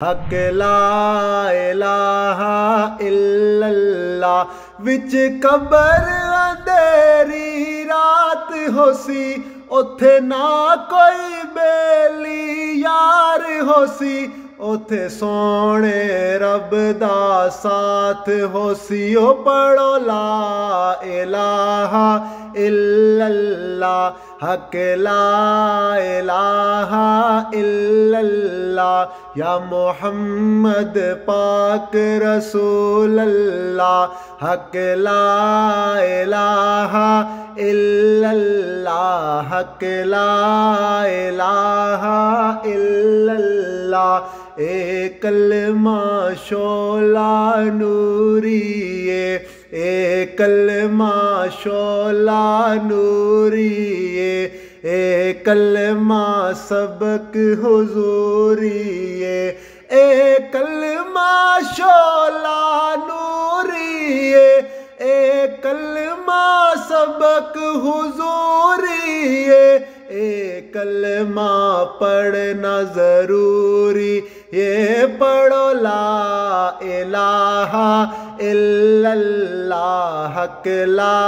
हक ला इलाहा इल्लल्लाह विच कबर अंधेरी रात होसी, उथे ना कोई बेली यार होसी, उथे सोने रब दा साथ होसी। ओ पढ़ो ला इलाहा इल्लल्लाह, हक ला इलाहा इल्लल्लाह, या मोहम्मद पाक रसूल अल्लाह। हक ला इलाहा इल्लल्लाह, हक ला इलाहा इल्लल्लाह। ए कलमा शोला नूरिए, ए कलमा शोला नूरिए, ए कलमा सबक हुजूरिए, ए कलमा शोला नूरिए, ए कलमा सबक हुजूरिए, ए कलमा पढ़ना जरूरी, ये पढ़ो ला इलाहा इल्लल्लाह, हक ला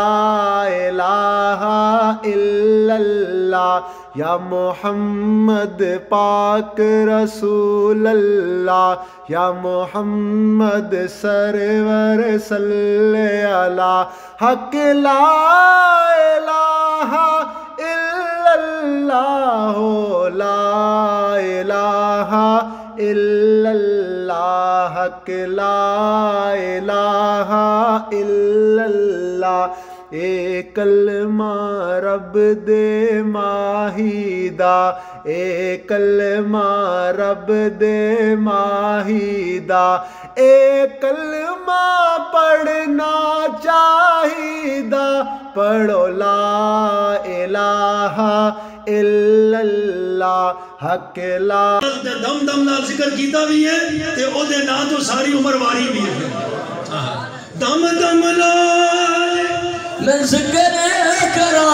इलाहा इल्लल्लाह, या मोहम्मद पाक रसूल अल्लाह। या मोहम्मद सरवर सल्ले अला, हक ला इलाहा इल्लल्लाह, ला इलाहा इल्लल्लाह, हक ला इलाहा इल्लल्लाह। ए कलमा रब दे माहीदा, ए कलमा रब दे माहीदा, ए कलमा पढ़ना चाहिदा, पढ़ो ला इलाहा इल्लल्लाह, हक ला। दम दम नाल जिक्र कीता भी है ते ओदे नाम तो सारी उम्र वारी भी है। दम दम नाल मैं जिक्र करा